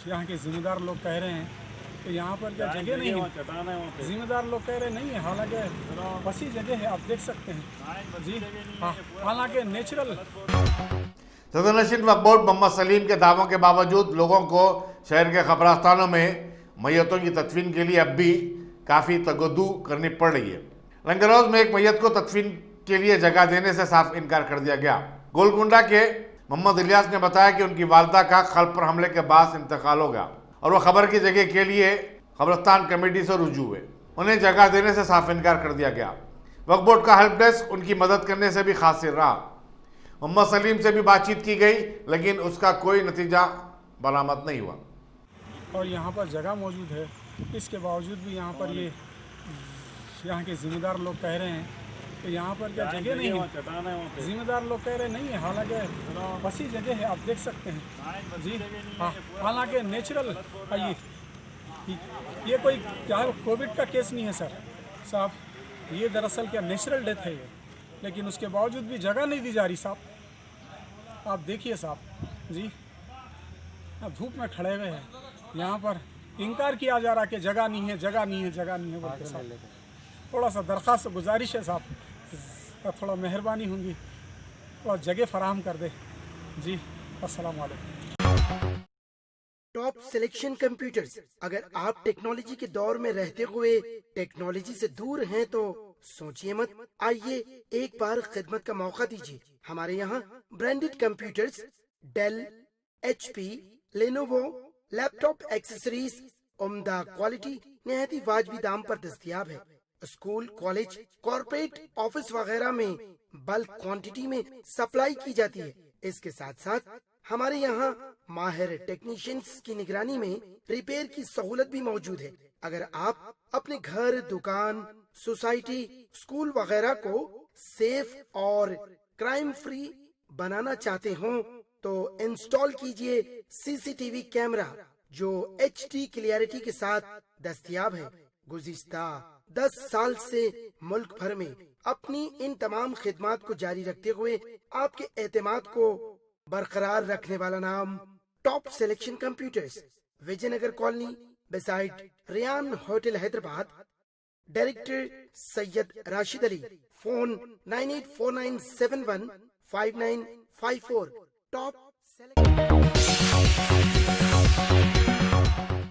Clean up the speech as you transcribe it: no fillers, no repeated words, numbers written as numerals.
यहाँ के जिम्मेदार लोग कह रहे हैं कि यहाँ पर क्या जगह नहीं है। जिम्मेदार लोग कह रहे नहीं है, हालांकि वसी जगह है, आप देख सकते हैं जी। हाँ, हालांकि नेचुरल। सदर नशीन वक्फ बोर्ड मोहम्मद सलीम के दावों के बावजूद लोगों को शहर के कब्रिस्तानों में मैयतों की तदफीन के लिए अब भी काफ़ी तगद्दू करनी पड़ रही है। रंगरोज में एक मैयत को तदफीन के लिए जगह देने से साफ इनकार कर दिया गया। गोलकुंडा के मोहम्मद इलियास ने बताया कि उनकी वालदा का खल पर हमले के बाद इंतकाल हो गया और वो खबर की जगह के लिए कब्रिस्तान कमेटी से रुजू हुए। उन्हें जगह देने से साफ इनकार कर दिया गया। वक्फ बोर्ड का हेल्प डेस्क उनकी मदद करने से भी खासिर रहा। मोहम्मद सलीम से भी बातचीत की गई, लेकिन उसका कोई नतीजा बरामद नहीं हुआ। और यहाँ पर जगह मौजूद है, इसके बावजूद भी यहाँ पर ये यहाँ के ज़िम्मेदार लोग कह रहे हैं कि यहाँ पर क्या जगह नहीं है। ज़िम्मेदार लोग कह रहे नहीं है, हालांकि वसी जगह है, आप देख सकते हैं जी। हाँ, हालांकि नेचुरल ये कोई क्या कोविड का केस नहीं है सर साहब, ये दरअसल क्या नेचुरल डेथ है ये, लेकिन उसके बावजूद भी जगह नहीं दी जा रही साहब। आप देखिए साहब जी, आप धूप में खड़े हुए हैं, यहाँ पर इनकार किया जा रहा कि जगह नहीं है, जगह नहीं है, जगह नहीं है बोल के साहब। थोड़ा सा दरख्वास्त गुजारिश है साहब, थोड़ा मेहरबानी होगी, थोड़ा जगह फराहम कर दे जी। अस्सलाम वालेकुम। Top selection computers. अगर आप टेक्नोलॉजी के दौर में रहते हुए टेक्नोलॉजी से दूर हैं तो सोचिए मत, आइए एक बार खिदमत का मौका दीजिए। हमारे यहाँ branded computers Dell, HP, Lenovo, laptop accessories उम्दा क्वालिटी निहायत ही वाजबी दाम पर दस्तयाब है। स्कूल, कॉलेज, कॉर्पोरेट ऑफिस वगैरह में बल्क क्वांटिटी में सप्लाई की जाती है। इसके साथ साथ हमारे यहाँ माहिर टेक्नीशियंस की निगरानी में रिपेयर की सहूलत भी मौजूद है। अगर आप अपने घर, दुकान, सोसाइटी, स्कूल वगैरह को सेफ और क्राइम फ्री बनाना चाहते हो तो इंस्टॉल कीजिए CCTV कैमरा जो HD क्लियरिटी के साथ दस्तयाब है। गुज़िश्ता 10 साल से मुल्क भर में अपनी इन तमाम खिदमात को जारी रखते हुए आपके एतमाद को बरकरार रखने वाला नाम top selection computers, Vijayanagar colony beside Riyan hotel Hyderabad. Director Syed Rashid Ali. Phone 9849715954। Top